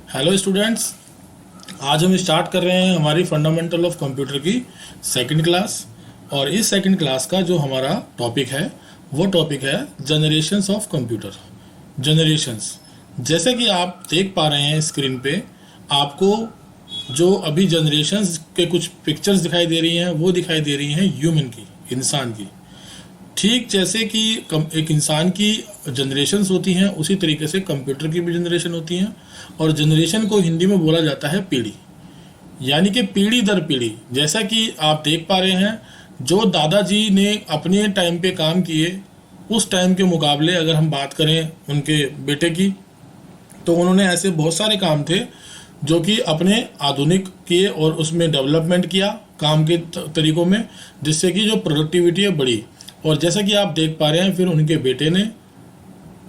Hello students, आज हम start कर रहे हैं हमारी फंडामेंटल ऑफ कंप्यूटर की सेकंड क्लास। और इस सेकंड क्लास का जो हमारा टॉपिक है वो टॉपिक है जनरेशंस ऑफ कंप्यूटर। जनरेशंस, जैसे कि आप देख पा रहे हैं स्क्रीन पे, आपको जो अभी जनरेशंस के कुछ पिक्चर्स दिखाई दे रही हैं वो दिखाई दे रही हैं ह्यूमन की, इंसान की। ठीक जैसे कि एक इंसान की जनरेशन्स होती हैं उसी तरीके से कंप्यूटर की भी जनरेशन होती हैं। और जनरेशन को हिंदी में बोला जाता है पीढ़ी, यानी कि पीढ़ी दर पीढ़ी। जैसा कि आप देख पा रहे हैं, जो दादाजी ने अपने टाइम पे काम किए उस टाइम के मुकाबले अगर हम बात करें उनके बेटे की, तो उन्होंने ऐसे बहुत सारे काम थे जो कि अपने आधुनिक किए और उसमें डेवलपमेंट किया काम के तरीकों में, जिससे कि जो प्रोडक्टिविटी है बढ़ी। और जैसा कि आप देख पा रहे हैं, फिर उनके बेटे ने,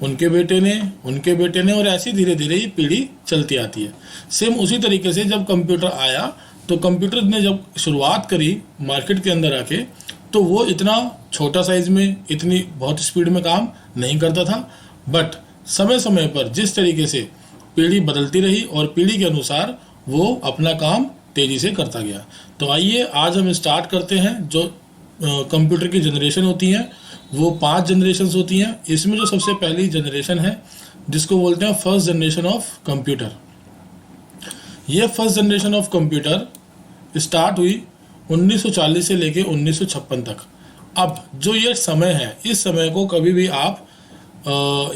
उनके बेटे ने, उनके बेटे ने, और ऐसी धीरे धीरे ये पीढ़ी चलती आती है। सेम उसी तरीके से जब कंप्यूटर आया, तो कंप्यूटर ने जब शुरुआत करी मार्केट के अंदर आके, तो वो इतना छोटा साइज में इतनी बहुत स्पीड में काम नहीं करता था। बट समय समय पर जिस तरीके से पीढ़ी बदलती रही और पीढ़ी के अनुसार वो अपना काम तेज़ी से करता गया। तो आइए आज हम स्टार्ट करते हैं। जो कंप्यूटर की जनरेशन होती हैं वो 5 जनरेशन्स होती हैं। इसमें जो सबसे पहली जनरेशन है जिसको बोलते हैं फर्स्ट जनरेशन ऑफ कंप्यूटर। ये first generation of computer start हुई 1940 से लेके 1956 तक। अब जो ये समय है, इस समय को कभी भी आप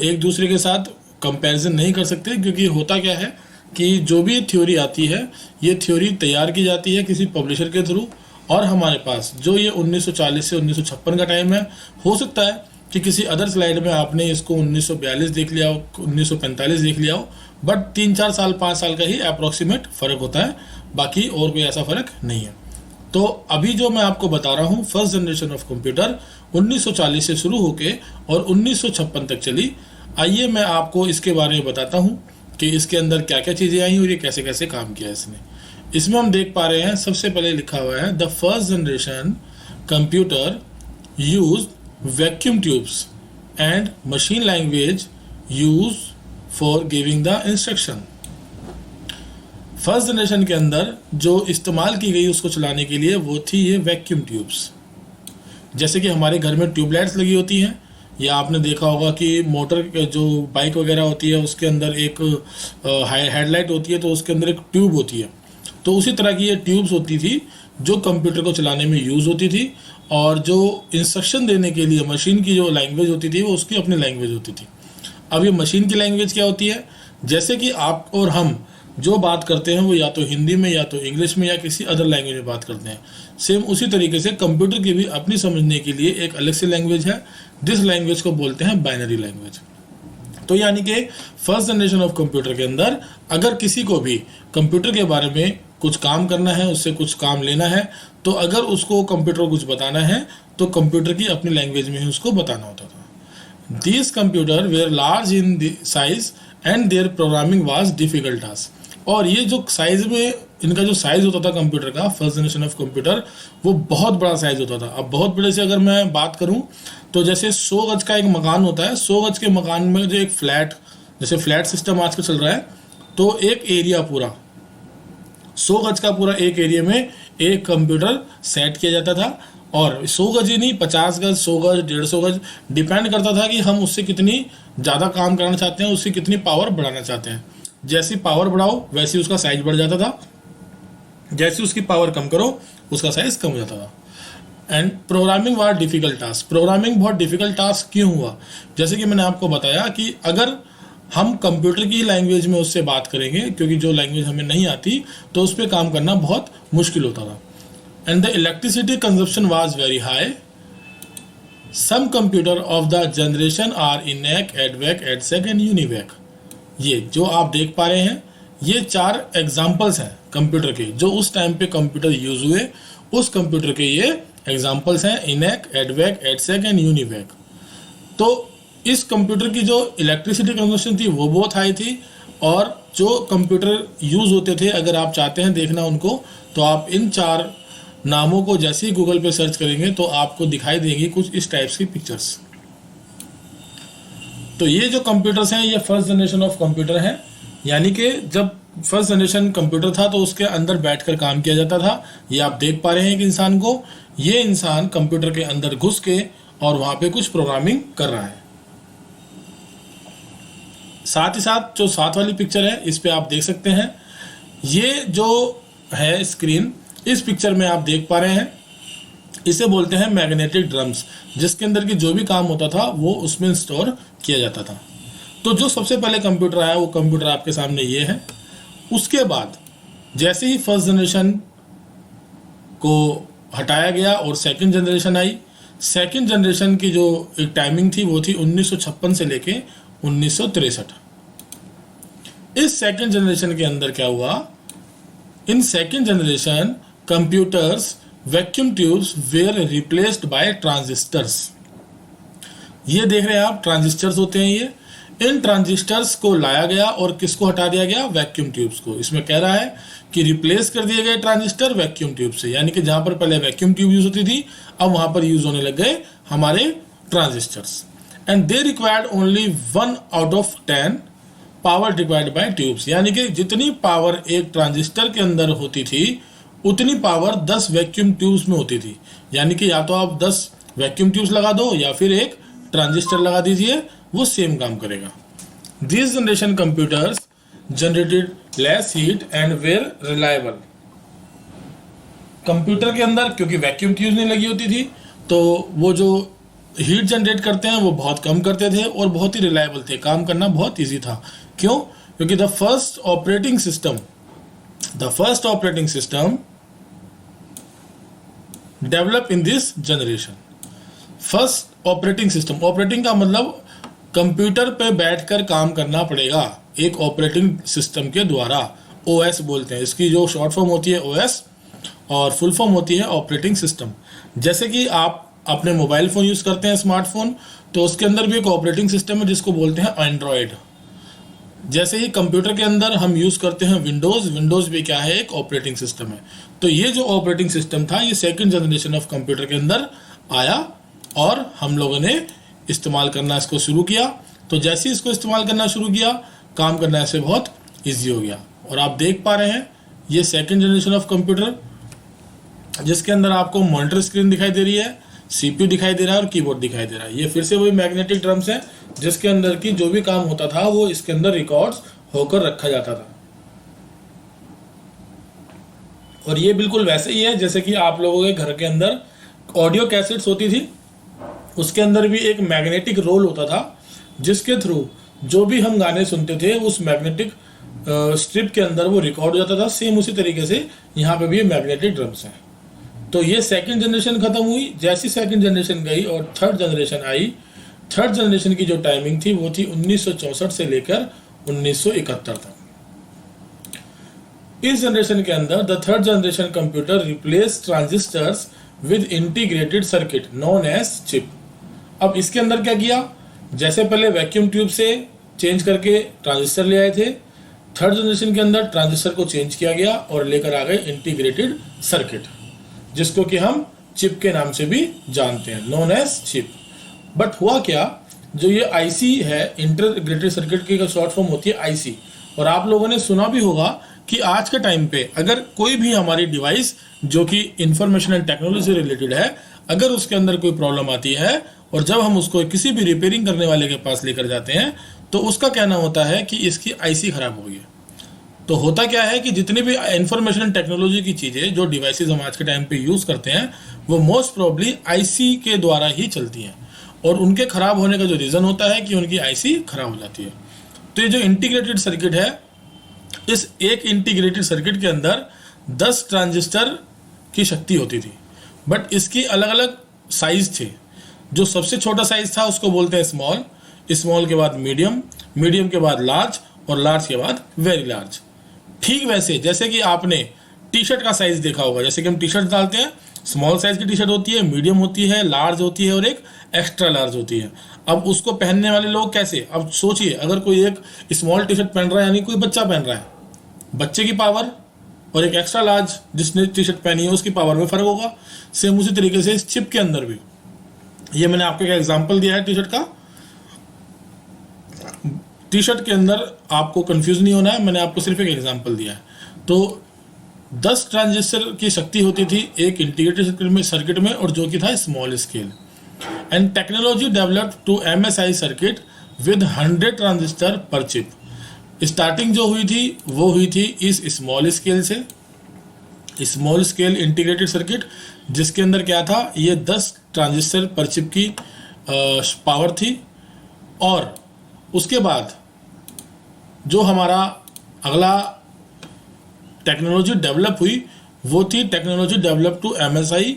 एक दूसरे के साथ कंपैरिजन नहीं कर सकते, क्योंकि होता क्या है कि जो भी थ्योरी आती है, ये थ्योरी तैयार की जाती है किसी पब्लिशर के थ्रू। और हमारे पास जो ये 1940 से 1956 का टाइम है, हो सकता है कि किसी अदर स्लाइड में आपने इसको 1942 देख लिया हो, 1945 देख लिया हो, बट 3-4 साल 5 साल का ही अप्रॉक्सीमेट फ़र्क होता है, बाकी और कोई ऐसा फ़र्क नहीं है। तो अभी जो मैं आपको बता रहा हूँ, फर्स्ट जनरेशन ऑफ कंप्यूटर 1940 से शुरू होके और 1956 तक चली। आइए मैं आपको इसके बारे में बताता हूँ कि इसके अंदर क्या क्या चीज़ें आई और ये कैसे कैसे काम किया इसने। इसमें हम देख पा रहे हैं, सबसे पहले लिखा हुआ है the first generation computer use vacuum tubes and machine language use for giving the instruction. First generation के अंदर जो इस्तेमाल की गई उसको चलाने के लिए वो थी ये वैक्यूम ट्यूब्स। जैसे कि हमारे घर में ट्यूबलाइट्स लगी होती हैं, या आपने देखा होगा कि मोटर जो बाइक वगैरह होती है उसके अंदर एक हेडलाइट होती है, तो उसके अंदर एक ट्यूब होती है। तो उसी तरह की ये ट्यूब्स होती थी जो कंप्यूटर को चलाने में यूज़ होती थी। और जो इंस्ट्रक्शन देने के लिए मशीन की जो लैंग्वेज होती थी वो उसकी अपनी लैंग्वेज होती थी। अब ये मशीन की लैंग्वेज क्या होती है, जैसे कि आप और हम जो बात करते हैं वो या तो हिंदी में या तो इंग्लिश में या किसी अदर लैंग्वेज में बात करते हैं, सेम उसी तरीके से कंप्यूटर की भी अपनी समझने के लिए एक अलग से लैंग्वेज है, जिस लैंग्वेज को बोलते हैं बाइनरी लैंग्वेज। तो यानी कि फर्स्ट जनरेशन ऑफ कंप्यूटर के अंदर अगर किसी को भी कंप्यूटर के बारे में कुछ काम करना है, उससे कुछ काम लेना है, तो अगर उसको कंप्यूटर को कुछ बताना है तो कंप्यूटर की अपनी लैंग्वेज में ही उसको बताना होता था। These computer were large in size and their programming was difficult task. और ये जो साइज में इनका जो साइज़ होता था कंप्यूटर का, फर्स्ट जनरेशन ऑफ कंप्यूटर, वो बहुत बड़ा साइज़ होता था। अब बहुत बड़े से अगर मैं बात करूं तो जैसे 100 गज का एक मकान होता है, 100 गज के मकान में जो एक फ्लैट, जैसे फ्लैट सिस्टम आजकल चल रहा है, तो एक एरिया पूरा 100 गज का पूरा एक एरिया में एक कंप्यूटर सेट किया जाता था। और 100 गज ही नहीं, 50 गज, 100 गज, 150 गज, डिपेंड करता था कि हम उससे कितनी ज़्यादा काम कराना चाहते हैं, उससे कितनी पावर बढ़ाना चाहते हैं। जैसी पावर बढ़ाओ वैसे उसका साइज बढ़ जाता था, जैसे उसकी पावर कम करो उसका साइज कम हो जाता था। And programming was difficult task. Programming बहुत डिफिकल्ट टास्क क्यों हुआ, जैसे कि मैंने आपको बताया कि अगर हम कंप्यूटर की लैंग्वेज में उससे बात करेंगे, क्योंकि जो लैंग्वेज हमें नहीं आती, तो उस पर काम करना बहुत मुश्किल होता था। And the electricity consumption was very high. Some computer of the generation are ENIAC, EDVAC, EDSAC and UNIVAC. ये जो आप देख पा रहे हैं, ये 4 एग्जाम्पल्स हैं कंप्यूटर के, जो उस टाइम पे कंप्यूटर यूज हुए, उस कंप्यूटर के ये एग्जाम्पल्स हैं, ENIAC, EDVAC, EDSAC and UNIVAC. तो इस कंप्यूटर की जो इलेक्ट्रिसिटी कंजप्शन थी वो बहुत हाई थी। और जो कंप्यूटर यूज़ होते थे, अगर आप चाहते हैं देखना उनको, तो आप इन 4 नामों को जैसे ही गूगल पे सर्च करेंगे तो आपको दिखाई देंगी कुछ इस टाइप्स की पिक्चर्स। तो ये जो कंप्यूटर्स हैं ये फर्स्ट जनरेशन ऑफ कंप्यूटर हैं, यानी कि जब फर्स्ट जनरेशन कंप्यूटर था तो उसके अंदर बैठकर काम किया जाता था। ये आप देख पा रहे हैं कि इंसान को, ये इंसान कंप्यूटर के अंदर घुस के और वहां पे कुछ प्रोग्रामिंग कर रहा है। साथ ही साथ जो साथ वाली पिक्चर है इस पे आप देख सकते हैं, ये जो है स्क्रीन, इस पिक्चर में आप देख पा रहे हैं, इसे बोलते हैं मैग्नेटिक ड्रम्स, जिसके अंदर की जो भी काम होता था वो उसमें स्टोर किया जाता था। तो जो सबसे पहले कंप्यूटर आया वो कंप्यूटर आपके सामने ये है। उसके बाद जैसे ही फर्स्ट जनरेशन को हटाया गया और सेकंड जनरेशन आई, सेकंड जनरेशन की जो एक टाइमिंग थी वो थी 1956 से लेके 1963। इस सेकंड जनरेशन के अंदर क्या हुआ, in second generation computers vacuum tubes were replaced by transistors. ये देख रहे हैं आप, ट्रांजिस्टर्स होते हैं ये। इन ट्रांजिस्टर्स को लाया गया और किसको हटा दिया गया, वैक्यूम ट्यूब्स को। इसमें कह रहा है कि रिप्लेस कर दिए गए ट्रांजिस्टर वैक्यूम ट्यूब से, यानी कि जहां पर पहले वैक्यूम ट्यूब यूज होती थी अब वहां पर यूज होने लग गए हमारे transistors. And they required only 1 out of 10 power required by tubes, यानी कि जितनी पावर एक ट्रांजिस्टर के अंदर होती थी उतनी पावर 10 वैक्यूम ट्यूब्स में होती थी। यानी कि या तो आप 10 वैक्यूम ट्यूब्स लगा दो या फिर एक ट्रांजिस्टर लगा दीजिए, वो सेम काम करेगा। These generation computers generated less heat and were reliable. Computer के अंदर क्योंकि वैक्यूम ट्यूब्स नहीं लगी होती थी तो वो जो हीट जनरेट करते हैं वो बहुत कम करते थे और बहुत ही रिलायबल थे, काम करना बहुत इजी था। क्यों? क्योंकि the first operating system develop in this generation. First operating system, operating का मतलब कंप्यूटर पे बैठकर काम करना पड़ेगा एक ऑपरेटिंग सिस्टम के द्वारा। ओएस बोलते हैं इसकी, जो शॉर्ट फॉर्म होती है ओएस और फुल फॉर्म होती है ऑपरेटिंग सिस्टम। जैसे कि आप अपने मोबाइल फ़ोन यूज़ करते हैं स्मार्टफोन, तो उसके अंदर भी एक ऑपरेटिंग सिस्टम है जिसको बोलते हैं एंड्रॉयड। जैसे ही कंप्यूटर के अंदर हम यूज़ करते हैं विंडोज़ भी क्या है, एक ऑपरेटिंग सिस्टम है। तो ये जो ऑपरेटिंग सिस्टम था ये सेकेंड जनरेशन ऑफ कंप्यूटर के अंदर आया और हम लोगों ने इस्तेमाल करना इसको शुरू किया। तो जैसे ही इसको इस्तेमाल करना शुरू किया, काम करना ऐसे बहुत ईजी हो गया। और आप देख पा रहे हैं ये सेकेंड जनरेशन ऑफ कंप्यूटर, जिसके अंदर आपको मॉनिटर स्क्रीन दिखाई दे रही है, सीपीयू दिखाई दे रहा है और कीबोर्ड दिखाई दे रहा है। ये फिर से वही मैग्नेटिक ड्रम्स है जिसके अंदर की जो भी काम होता था वो इसके अंदर रिकॉर्ड्स होकर रखा जाता था। और ये बिल्कुल वैसे ही है जैसे कि आप लोगों के घर के अंदर ऑडियो कैसेट्स होती थी, उसके अंदर भी एक मैग्नेटिक रोल होता था जिसके थ्रू जो भी हम गाने सुनते थे उस मैग्नेटिक स्ट्रिप के अंदर वो रिकॉर्ड हो जाता था। सेम उसी तरीके से यहाँ पे भी मैग्नेटिक ड्रम्स हैं। तो ये सेकंड जनरेशन खत्म हुई, जैसी सेकंड जनरेशन गई और थर्ड जनरेशन आई। थर्ड जनरेशन की जो टाइमिंग थी वो थी 1964 से लेकर 1971 तक। इस जनरेशन के अंदर the third generation computer replace transistors with integrated circuit known as chip. अब इसके अंदर क्या किया, जैसे पहले वैक्यूम ट्यूब से चेंज करके ट्रांजिस्टर ले आए थे, थर्ड जनरेशन के अंदर ट्रांजिस्टर को चेंज किया गया और लेकर आ गए इंटीग्रेटेड सर्किट, जिसको कि हम चिप के नाम से भी जानते हैं, नोन एज चिप। बट हुआ क्या, जो ये आईसी है, इंटीग्रेटेड सर्किट की शॉर्ट फॉर्म होती है आईसी। और आप लोगों ने सुना भी होगा कि आज के टाइम पे अगर कोई भी हमारी डिवाइस जो कि इंफॉर्मेशन एंड टेक्नोलॉजी से रिलेटेड है, अगर उसके अंदर कोई प्रॉब्लम आती है और जब हम उसको किसी भी रिपेयरिंग करने वाले के पास लेकर जाते हैं तो उसका कहना होता है कि इसकी आईसी खराब हो गई है। तो होता क्या है कि जितनी भी इंफॉर्मेशन एंड टेक्नोलॉजी की चीज़ें जो डिवाइसेस हम आज के टाइम पे यूज़ करते हैं वो मोस्ट प्रोबेबली आईसी के द्वारा ही चलती हैं, और उनके खराब होने का जो रीज़न होता है कि उनकी आईसी खराब हो जाती है। तो ये जो इंटीग्रेटेड सर्किट है, इस एक इंटीग्रेटेड सर्किट के अंदर 10 ट्रांजिस्टर की शक्ति होती थी, बट इसकी अलग अलग साइज थे। जो सबसे छोटा साइज था उसको बोलते हैं स्मॉल, स्मॉल के बाद मीडियम, मीडियम के बाद लार्ज और लार्ज के बाद वेरी लार्ज। ठीक वैसे जैसे कि आपने टी शर्ट का साइज देखा होगा, जैसे कि हम टी शर्ट डालते हैं, स्मॉल साइज की टी शर्ट होती है, मीडियम होती है, लार्ज होती है और एक एक्स्ट्रा लार्ज होती है। अब उसको पहनने वाले लोग कैसे, अब सोचिए, अगर कोई एक स्मॉल टी शर्ट पहन रहा है यानी कोई बच्चा पहन रहा है, बच्चे की पावर और एक एक्स्ट्रा लार्ज जिसने टी शर्ट पहनी है उसकी पावर में फर्क होगा। सेम उसी तरीके से इस चिप के अंदर भी, ये मैंने आपको एक एग्जांपल दिया है टी टी शर्ट के अंदर आपको कंफ्यूज नहीं होना है, मैंने आपको सिर्फ एक एग्जांपल दिया है। तो 10 ट्रांजिस्टर की शक्ति होती थी एक इंटीग्रेटेड सर्किट में, और जो कि था small scale. And technology developed to MSI circuit with 100 transistor per chip. Starting जो हुई थी वो हुई थी इस स्मॉल स्केल से, स्मॉल स्केल इंटीग्रेटेड सर्किट, जिसके अंदर क्या था, ये 10 ट्रांजिस्टर पर चिप की पावर थी। और उसके बाद जो हमारा अगला टेक्नोलॉजी डेवलप हुई वो थी technology develop to MSI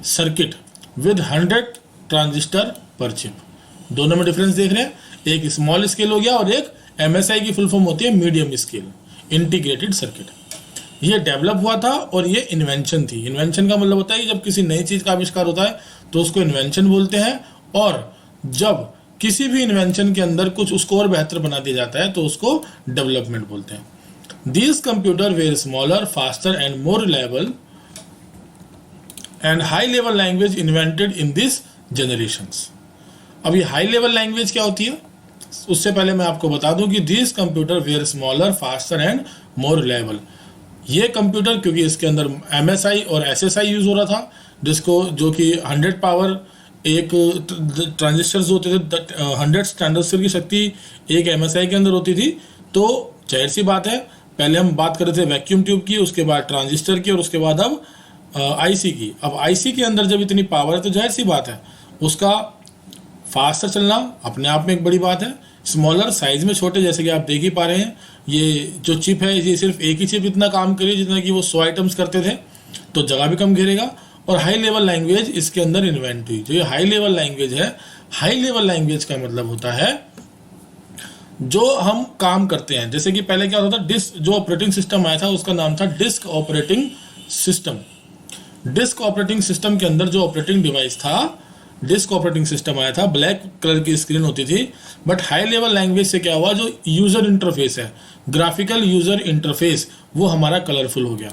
circuit with 100 transistor per chip. दोनों में डिफरेंस देख रहे हैं, एक स्मॉल स्केल हो गया और एक MSI की फुल फॉर्म होती है मीडियम स्केल इंटीग्रेटेड सर्किट। ये डेवलप हुआ था और ये इन्वेंशन थी। इन्वेंशन का मतलब होता है कि जब किसी नई चीज़ का आविष्कार होता है तो उसको इन्वेंशन बोलते हैं, और जब किसी भी इन्वेंशन के अंदर कुछ उसको और बेहतर बना दिया जाता है तो उसको डेवलपमेंट बोलते हैं। These computers were smaller, faster and more reliable and high level language invented in these generations। अब ये हाई लेवल लैंग्वेज क्या होती है, उससे पहले मैं आपको बता दूं कि these computers were smaller, faster and more reliable। ये कंप्यूटर, क्योंकि इसके अंदर MSI और SSI यूज हो रहा था, जिसको जो कि 100 पावर एक ट्रांजिस्टर्स होते थे, 100 ट्रांजिस्टर की शक्ति एक MSI के अंदर होती थी। तो जाहिर सी बात है, पहले हम बात कर रहे थे वैक्यूम ट्यूब की, उसके बाद ट्रांजिस्टर की, और उसके बाद अब आईसी की। अब आईसी के अंदर जब इतनी पावर है तो जाहिर सी बात है उसका फास्टर चलना अपने आप में एक बड़ी बात है। स्मॉलर साइज में छोटे, जैसे कि आप देख ही पा रहे हैं, ये जो चिप है ये सिर्फ एक ही चिप इतना काम करे जितना कि वो 100 आइटम्स करते थे, तो जगह भी कम घेरेगा। और हाई लेवल लैंग्वेज इसके अंदर इन्वेंट हुई। जो ये हाई लेवल लैंग्वेज है, हाई लेवल लैंग्वेज का मतलब होता है जो हम काम करते हैं। जैसे कि पहले क्या होता था, डिस्क जो ऑपरेटिंग सिस्टम आया था उसका नाम था disk operating system. Disk operating system के अंदर जो ऑपरेटिंग डिवाइस था, डिस्क ऑपरेटिंग सिस्टम आया था, ब्लैक कलर की स्क्रीन होती थी। बट हाई लेवल लैंग्वेज से क्या हुआ, जो यूजर इंटरफेस है, ग्राफिकल यूजर इंटरफेस, वो हमारा कलरफुल हो गया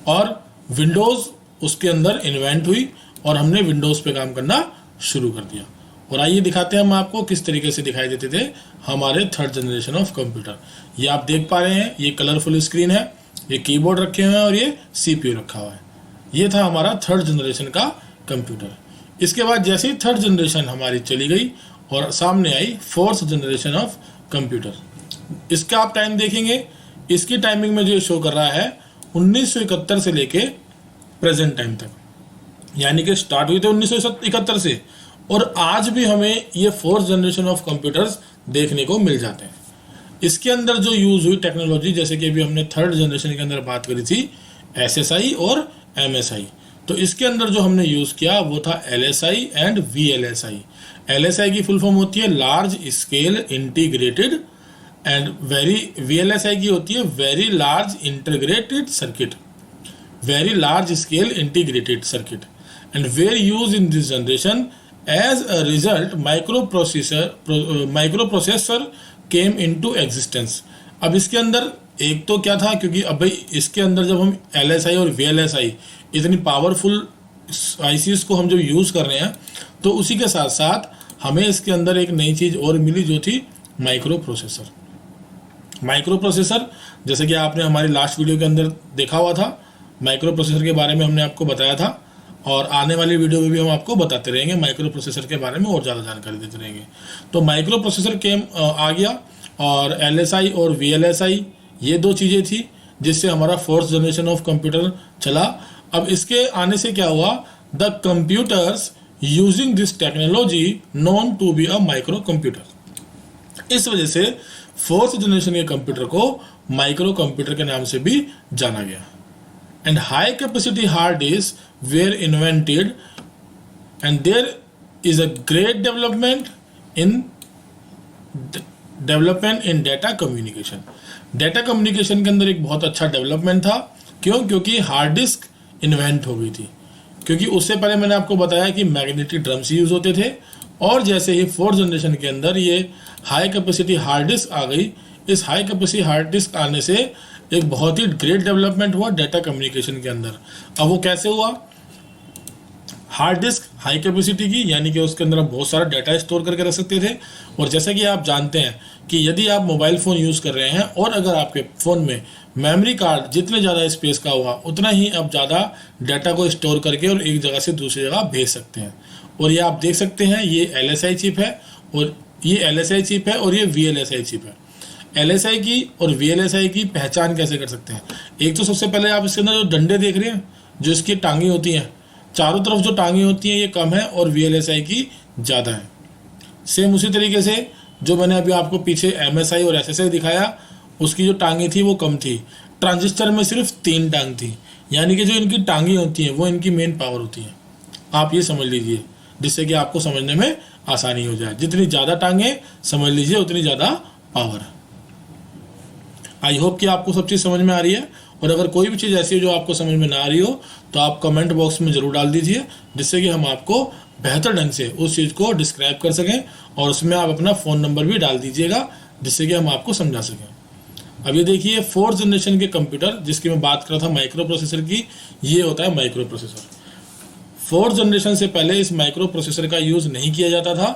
और विंडोज उसके अंदर इन्वेंट हुई और हमने विंडोज पे काम करना शुरू कर दिया। और आइए दिखाते हैं हम आपको किस तरीके से दिखाई देते थे हमारे थर्ड जनरेशन ऑफ कंप्यूटर। ये आप देख पा रहे हैं, ये कलरफुल स्क्रीन है, ये कीबोर्ड रखे हुए हैं और ये CPU रखा हुआ है। ये था हमारा थर्ड जनरेशन का कंप्यूटर। इसके बाद जैसे ही थर्ड जनरेशन हमारी चली गई और सामने आई फोर्थ जनरेशन ऑफ कंप्यूटर। इसका आप टाइम देखेंगे, इसकी टाइमिंग में जो शो कर रहा है 1971 से लेके प्रेजेंट टाइम तक, यानी कि स्टार्ट हुई थे 1971 से, और आज भी हमें ये फोर्थ जनरेशन ऑफ कंप्यूटर्स देखने को मिल जाते हैं। इसके अंदर जो यूज हुई टेक्नोलॉजी, जैसे कि अभी हमने थर्ड जनरेशन के अंदर बात करी थी SSI और MSI, तो इसके अंदर जो हमने यूज किया वो था LSI एंड VLSI। LSI की फुल फॉर्म होती है large scale integrated, and VLSI की होती है very large integrated circuit, very large scale integrated circuit. And were use in this generation as a result microprocessor came into existence। अब इसके अंदर एक तो क्या था, क्योंकि अब भाई इसके अंदर जब हम LSI और VLSI इतनी पावरफुल ICs को हम जब यूज़ कर रहे हैं, तो उसी के साथ साथ हमें इसके अंदर एक नई चीज़ और मिली जो थी माइक्रो प्रोसेसर। माइक्रो प्रोसेसर, जैसे कि आपने हमारी लास्ट वीडियो के अंदर देखा हुआ था, माइक्रो प्रोसेसर के बारे में हमने आपको बताया था, और आने वाली वीडियो में भी हम आपको बताते रहेंगे माइक्रो प्रोसेसर के बारे में और ज़्यादा जानकारी देते रहेंगे। तो माइक्रो प्रोसेसर आ गया, और LSI और VLSI ये दो चीज़ें थी जिससे हमारा फोर्थ जनरेशन ऑफ कंप्यूटर चला। अब इसके आने से क्या हुआ, the computers using this technology known to be a micro computer. इस वजह से फोर्थ जनरेशन के कंप्यूटर को माइक्रो कंप्यूटर के नाम से भी जाना गया। And high capacity hard disks were invented, and there is a great development in data communication। Data communication के अंदर एक बहुत अच्छा डेवलपमेंट था। क्यों? क्योंकि हार्ड डिस्क इन्वेंट हो गई थी। क्योंकि उससे पहले मैंने आपको बताया कि मैग्नेटिक ड्रम्स यूज होते थे, और जैसे ही फोर्थ जनरेशन के अंदर ये हाई कैपेसिटी हार्ड डिस्क आ गई, इस हाई कैपेसिटी हार्ड डिस्क आने से एक बहुत ही ग्रेट डेवलपमेंट हुआ डाटा कम्युनिकेशन के अंदर। अब वो कैसे हुआ, हार्ड डिस्क हाई कैपेसिटी की, यानी कि उसके अंदर हम बहुत सारा डाटा स्टोर करके रख सकते थे। और जैसा कि आप जानते हैं कि यदि आप मोबाइल फ़ोन यूज़ कर रहे हैं और अगर आपके फ़ोन में मेमोरी कार्ड जितने ज़्यादा स्पेस का होगा उतना ही आप ज़्यादा डाटा को स्टोर करके और एक जगह से दूसरी जगह भेज सकते हैं। और ये आप देख सकते हैं, ये LSI चिप है और ये LSI चिप है और ये VLSI चिप है। LSI की और VLSI की पहचान कैसे कर सकते हैं? एक तो सबसे पहले आप इसके अंदर जो डंडे देख रहे हैं, जो इसकी टांगी होती हैं, चारों तरफ जो टांगी होती हैं ये कम है और VLSI की ज़्यादा है। सेम उसी तरीके से जो मैंने अभी आपको पीछे MSI और SSI दिखाया, उसकी जो टांगी थी वो कम थी। ट्रांजिस्टर में सिर्फ 3 टांग थी, यानी कि जो इनकी टांगी होती हैं वो इनकी मेन पावर होती हैं। आप ये समझ लीजिए, जिससे कि आपको समझने में आसानी हो जाए। जितनी ज़्यादा टांगें समझ लीजिए उतनी ज़्यादा पावर। आई होप कि आपको सब चीज़ समझ में आ रही है। और अगर कोई भी चीज़ ऐसी हो जो आपको समझ में ना आ रही हो तो आप कमेंट बॉक्स में ज़रूर डाल दीजिए, जिससे कि हम आपको बेहतर ढंग से उस चीज़ को डिस्क्राइब कर सकें। और उसमें आप अपना फ़ोन नंबर भी डाल दीजिएगा, जिससे कि हम आपको समझा सकें। अब ये देखिए 4th जनरेशन के कंप्यूटर जिसकी मैं बात कर रहा था माइक्रो प्रोसेसर की, ये होता है माइक्रो प्रोसेसर। 4th जनरेशन से पहले इस माइक्रो प्रोसेसर का यूज़ नहीं किया जाता था।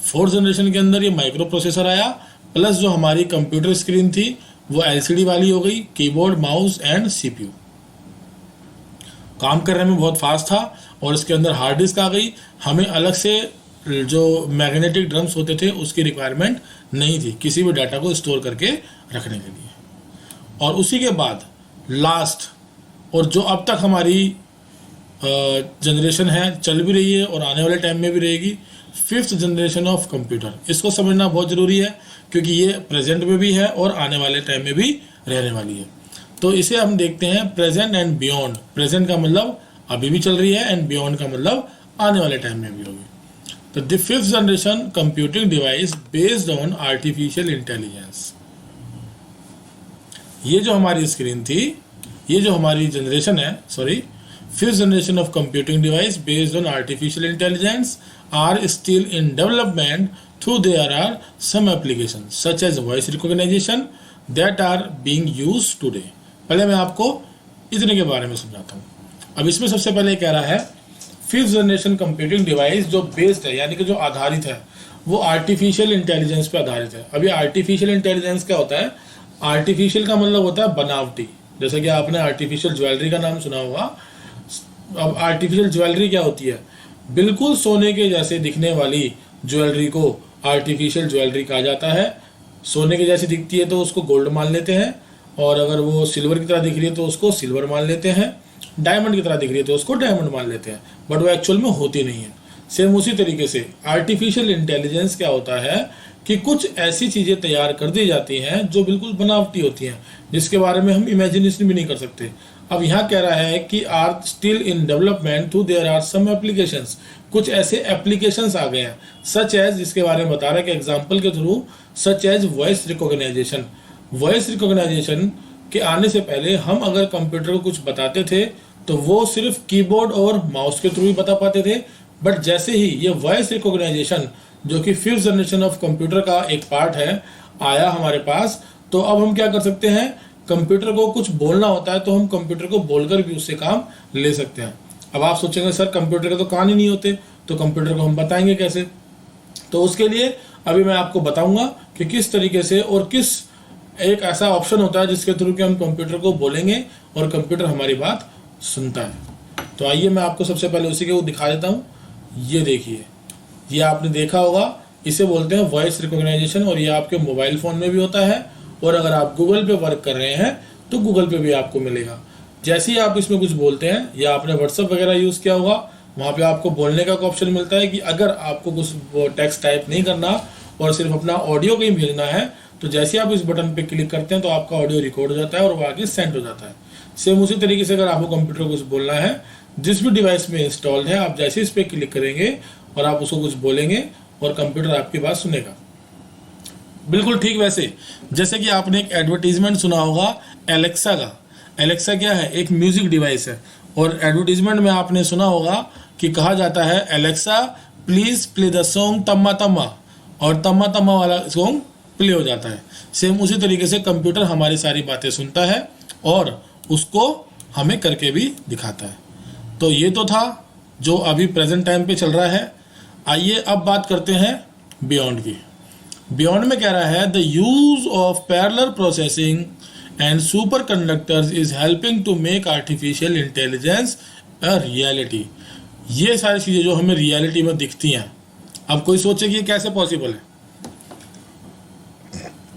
4th जनरेशन के अंदर ये माइक्रो प्रोसेसर आया, प्लस जो हमारी कंप्यूटर स्क्रीन थी वो LCD वाली हो गई, कीबोर्ड, माउस एंड CPU। काम करने में बहुत फास्ट था। और इसके अंदर हार्ड डिस्क आ गई। हमें अलग से जो मैग्नेटिक ड्रम्स होते थे उसकी रिक्वायरमेंट नहीं थी किसी भी डाटा को स्टोर करके रखने के लिए। और उसी के बाद लास्ट और जो अब तक हमारी जनरेशन है, चल भी रही है और आने वाले टाइम में भी रहेगी, 5th जनरेशन ऑफ कंप्यूटर। इसको समझना बहुत ज़रूरी है क्योंकि ये प्रेजेंट में भी है और आने वाले टाइम में भी रहने वाली है। तो इसे हम देखते हैं प्रेजेंट एंड बियॉन्ड। प्रेजेंट का मतलब अभी भी चल रही है एंड बियॉन्ड का मतलब आने वाले टाइम में भी होगी। तो the 5th generation computing device based on artificial intelligence. ये जो हमारी स्क्रीन थी, ये जो हमारी जनरेशन है, 5th generation of computing device based on artificial intelligence are still in development, though there are some applications such as voice recognition that are being used today। पहले मैं आपको इतने के बारे में समझाता हूँ। अब इसमें सबसे पहले कह रहा है 5th जनरेशन कंप्यूटिंग डिवाइस जो बेस्ड है, यानी कि जो आधारित है, वो आर्टिफिशियल इंटेलिजेंस पे आधारित है। अब ये आर्टिफिशियल इंटेलिजेंस क्या होता है? आर्टिफिशियल का मतलब होता है बनावटी। जैसे कि आपने आर्टिफिशियल ज्वेलरी का नाम सुना होगा। अब आर्टिफिशियल ज्वेलरी क्या होती है? बिल्कुल सोने के जैसे दिखने वाली ज्वेलरी को आर्टिफिशियल ज्वेलरी कहा जाता है। सोने के जैसी दिखती है तो उसको गोल्ड मान लेते हैं, और अगर वो सिल्वर की तरह दिख रही है तो उसको सिल्वर मान लेते हैं, डायमंड की तरह दिख रही है तो उसको डायमंड मान लेते हैं, बट वो एक्चुअल में होती नहीं है। सेम उसी तरीके से आर्टिफिशियल इंटेलिजेंस क्या होता है कि कुछ ऐसी चीज़ें तैयार कर दी जाती हैं जो बिल्कुल बनावटी होती हैं, जिसके बारे में हम इमेजिनेशन भी नहीं कर सकते। अब यहाँ कह रहा है कि are still in development to there are some applications. कुछ ऐसे एप्लीकेशंस आ गए हैं सच एज, जिसके बारे में बता रहा है कि एग्जांपल के थ्रू, such as voice recognisation. Voice recognisation के आने से पहले हम अगर कंप्यूटर को कुछ बताते थे तो वो सिर्फ कीबोर्ड और माउस के थ्रू ही बता पाते थे। बट जैसे ही ये वॉइस रिकॉग्नाइजेशन, जो कि 5th जनरेशन ऑफ कंप्यूटर का एक पार्ट है, आया हमारे पास, तो अब हम क्या कर सकते हैं? कंप्यूटर को कुछ बोलना होता है तो हम कंप्यूटर को बोलकर भी उससे काम ले सकते हैं। अब आप सोचेंगे सर कंप्यूटर के तो कान ही नहीं होते, तो कंप्यूटर को हम बताएंगे कैसे? तो उसके लिए अभी मैं आपको बताऊंगा कि किस तरीके से और किस एक ऐसा ऑप्शन होता है जिसके थ्रू कि हम कंप्यूटर को बोलेंगे और कंप्यूटर हमारी बात सुनता है। तो आइए मैं आपको सबसे पहले उसी के वो दिखा देता हूँ। ये देखिए, ये आपने देखा होगा, इसे बोलते हैं वॉइस रिकॉग्नाइजेशन, और ये आपके मोबाइल फ़ोन में भी होता है, और अगर आप गूगल पे वर्क कर रहे हैं तो गूगल पे भी आपको मिलेगा। जैसे ही आप इसमें कुछ बोलते हैं, या आपने व्हाट्सएप वगैरह यूज़ किया होगा, वहाँ पे आपको बोलने का ऑप्शन मिलता है कि अगर आपको कुछ टेक्स्ट टाइप नहीं करना और सिर्फ अपना ऑडियो कहीं भेजना है, तो जैसे आप इस बटन पे क्लिक करते हैं तो आपका ऑडियो रिकॉर्ड हो जाता है और वो आगे सेंड हो जाता है। सेम उसी तरीके से अगर आपको कंप्यूटर को कुछ बोलना है, जिस भी डिवाइस में इंस्टॉल्ड है, आप जैसे इस पर क्लिक करेंगे और आप उसको कुछ बोलेंगे और कंप्यूटर आपकी बात सुनेगा। बिल्कुल ठीक वैसे जैसे कि आपने एक एडवर्टीजमेंट सुना होगा एलेक्सा का। एलेक्सा क्या है? एक म्यूजिक डिवाइस है, और एडवर्टीजमेंट में आपने सुना होगा कि कहा जाता है Alexa please play the song Tamma Tamma, और तम्मा तम्मा वाला सॉन्ग प्ले हो जाता है। सेम उसी तरीके से कंप्यूटर हमारी सारी बातें सुनता है और उसको हमें करके भी दिखाता है। तो ये तो था जो अभी प्रेजेंट टाइम पे चल रहा है। आइए अब बात करते हैं बियॉन्ड की। बियॉन्ड में कह रहा है the use of parallel processing and super conductors is helping to make artificial intelligence a reality. ये सारी चीज़ें जो हमें रियलिटी में दिखती हैं, अब कोई सोचे कि ये कैसे पॉसिबल है।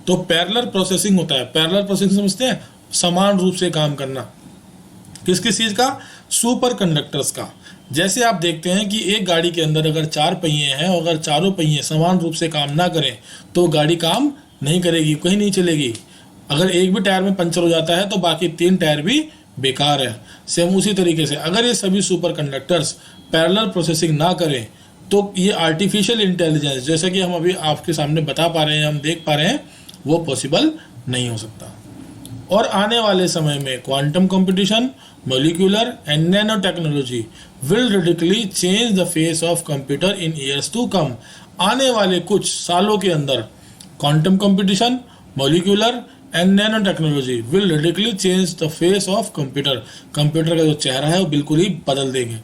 तो पैरेलल प्रोसेसिंग होता है, पैरेलल प्रोसेसिंग समझते हैं, समान रूप से काम करना। किस किस चीज़ का? सुपर कंडक्टर्स का। जैसे आप देखते हैं कि एक गाड़ी के अंदर अगर 4 पहिए हैं और अगर चारों पहिए समान रूप से काम ना करें तो गाड़ी काम नहीं करेगी, कहीं नहीं चलेगी। अगर एक भी टायर में पंचर हो जाता है तो बाकी 3 टायर भी बेकार है। सेम उसी तरीके से अगर ये सभी सुपर कंडक्टर्स पैरेलल प्रोसेसिंग ना करें तो ये आर्टिफिशियल इंटेलिजेंस, जैसे कि हम अभी आपके सामने बता पा रहे हैं, हम देख पा रहे हैं, वो पॉसिबल नहीं हो सकता। और आने वाले समय में quantum competition, molecular and nano technology will radically change the face of computer in years to come. आने वाले कुछ सालों के अंदर quantum competition, molecular and nano technology will radically change the face of computer. Computer का जो चेहरा है वो बिल्कुल ही बदल देंगे।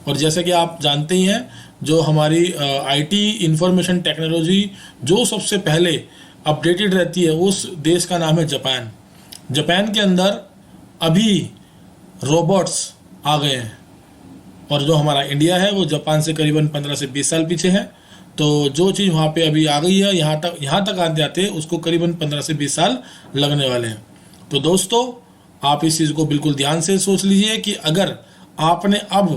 और जैसे कि आप जानते ही हैं, जो हमारी आईटी इंफॉर्मेशन टेक्नोलॉजी जो सबसे पहले अपडेटेड रहती है उस देश का नाम है जापान। जापान के अंदर अभी रोबोट्स आ गए हैं और जो हमारा इंडिया है वो जापान से करीबन 15 से 20 साल पीछे है। तो जो चीज़ वहाँ पे अभी आ गई है यहाँ तक आते आते उसको करीबन 15 से 20 साल लगने वाले हैं। तो दोस्तों आप इस चीज़ को बिल्कुल ध्यान से सोच लीजिए कि अगर आपने अब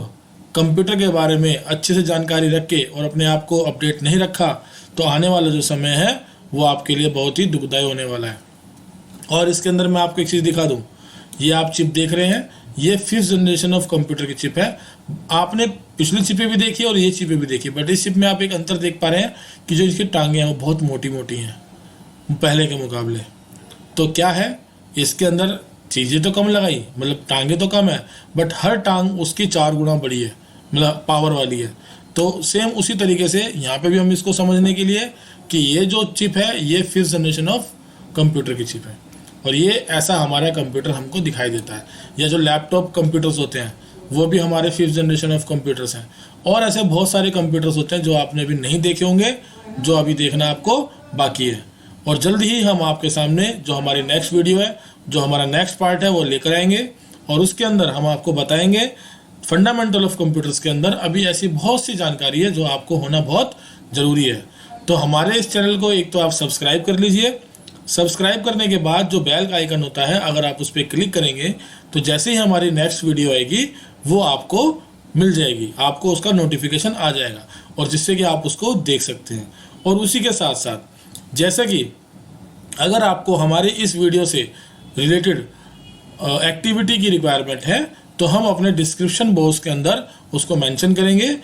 कंप्यूटर के बारे में अच्छे से जानकारी रख के और अपने आप को अपडेट नहीं रखा तो आने वाला जो समय है वो आपके लिए बहुत ही दुखदायी होने वाला है। और इसके अंदर मैं आपको एक चीज़ दिखा दूं, ये आप चिप देख रहे हैं, ये 5th जनरेशन ऑफ कंप्यूटर की चिप है। आपने पिछली चिपें भी देखी और ये चिपें भी देखी, बट इस चिप में आप एक अंतर देख पा रहे हैं कि जो इसकी टांगें हैं वो बहुत मोटी मोटी हैं पहले के मुकाबले। तो क्या है, इसके अंदर चीज़ें तो कम लगाई, मतलब टांगें तो कम है, बट हर टांग उसकी 4 गुना बड़ी है, मतलब पावर वाली है। तो सेम उसी तरीके से यहाँ पे भी हम इसको समझने के लिए कि ये जो चिप है ये 5th जनरेशन ऑफ कंप्यूटर की चिप है और ये ऐसा हमारा कंप्यूटर हमको दिखाई देता है। या जो लैपटॉप कंप्यूटर्स होते हैं वो भी हमारे 5th जनरेशन ऑफ कंप्यूटर्स हैं। और ऐसे बहुत सारे कंप्यूटर्स होते हैं जो आपने अभी नहीं देखे होंगे, जो अभी देखना आपको बाकी है। और जल्द ही हम आपके सामने जो हमारी नेक्स्ट वीडियो है, जो हमारा नेक्स्ट पार्ट है वो लेकर आएंगे और उसके अंदर हम आपको बताएंगे फंडामेंटल ऑफ कंप्यूटर्स के अंदर अभी ऐसी बहुत सी जानकारी है जो आपको होना बहुत ज़रूरी है। तो हमारे इस चैनल को एक तो आप सब्सक्राइब कर लीजिए। सब्सक्राइब करने के बाद जो बेल का आइकन होता है अगर आप उस पर क्लिक करेंगे तो जैसे ही हमारी नेक्स्ट वीडियो आएगी वो आपको मिल जाएगी, आपको उसका नोटिफिकेशन आ जाएगा और जिससे कि आप उसको देख सकते हैं। और उसी के साथ साथ जैसे कि अगर आपको हमारे इस वीडियो से रिलेटेड एक्टिविटी की रिक्वायरमेंट है तो हम अपने डिस्क्रिप्शन बॉक्स के अंदर उसको मेंशन करेंगे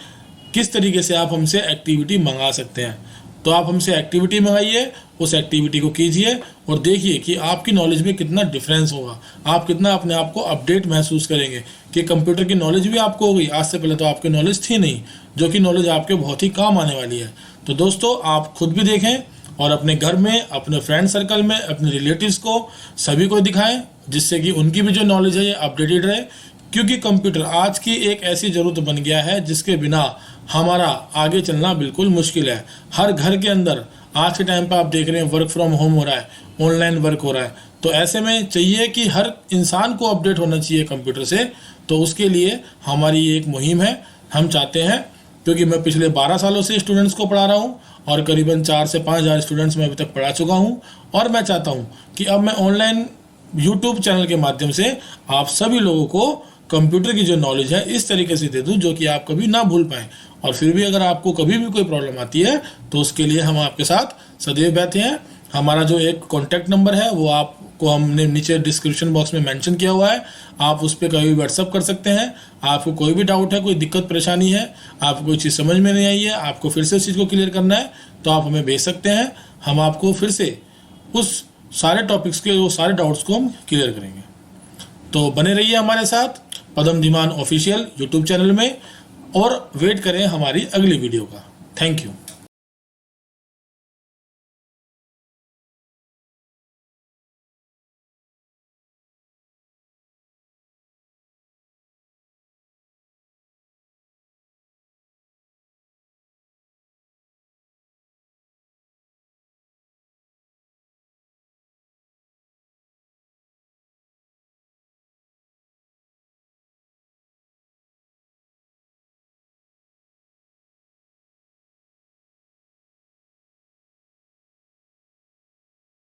किस तरीके से आप हमसे एक्टिविटी मंगा सकते हैं। तो आप हमसे एक्टिविटी मंगाइए, उस एक्टिविटी को कीजिए और देखिए कि आपकी नॉलेज में कितना डिफरेंस होगा, आप कितना अपने आप को अपडेट महसूस करेंगे कि कंप्यूटर की नॉलेज भी आपको हो गई। आज से पहले तो आपकी नॉलेज थी नहीं, जो कि नॉलेज आपके बहुत ही काम आने वाली है। तो दोस्तों आप खुद भी देखें और अपने घर में, अपने फ्रेंड सर्कल में, अपने रिलेटिव्स को, सभी को दिखाएं जिससे कि उनकी भी जो नॉलेज है ये अपडेटेड रहे। क्योंकि कंप्यूटर आज की एक ऐसी ज़रूरत बन गया है जिसके बिना हमारा आगे चलना बिल्कुल मुश्किल है। हर घर के अंदर आज के टाइम पर आप देख रहे हैं वर्क फ्रॉम होम हो रहा है, ऑनलाइन वर्क हो रहा है। तो ऐसे में चाहिए कि हर इंसान को अपडेट होना चाहिए कंप्यूटर से। तो उसके लिए हमारी एक मुहिम है। हम चाहते हैं, क्योंकि मैं पिछले 12 सालों से स्टूडेंट्स को पढ़ा रहा हूँ और करीबन 4 से 5 हज़ार स्टूडेंट्स मैं अभी तक पढ़ा चुका हूँ और मैं चाहता हूँ कि अब मैं ऑनलाइन यूट्यूब चैनल के माध्यम से आप सभी लोगों को कंप्यूटर की जो नॉलेज है इस तरीके से दे दूं जो कि आप कभी ना भूल पाएं। और फिर भी अगर आपको कभी भी कोई प्रॉब्लम आती है तो उसके लिए हम आपके साथ सदैव बैठे हैं। हमारा जो एक कॉन्टैक्ट नंबर है वो आपको हमने नीचे डिस्क्रिप्शन बॉक्स में मेंशन किया हुआ है, आप उस पर कभी भी व्हाट्सअप कर सकते हैं। आपको कोई भी डाउट है, कोई दिक्कत परेशानी है, आपको कोई चीज़ समझ में नहीं आई है, आपको फिर से उस चीज़ को क्लियर करना है तो आप हमें भेज सकते हैं। हम आपको फिर से उस सारे टॉपिक्स के वो सारे डाउट्स को हम क्लियर करेंगे। तो बने रहिए हमारे साथ पदम धीमान ऑफिशियल यूट्यूब चैनल में और वेट करें हमारी अगली वीडियो का। Thank you.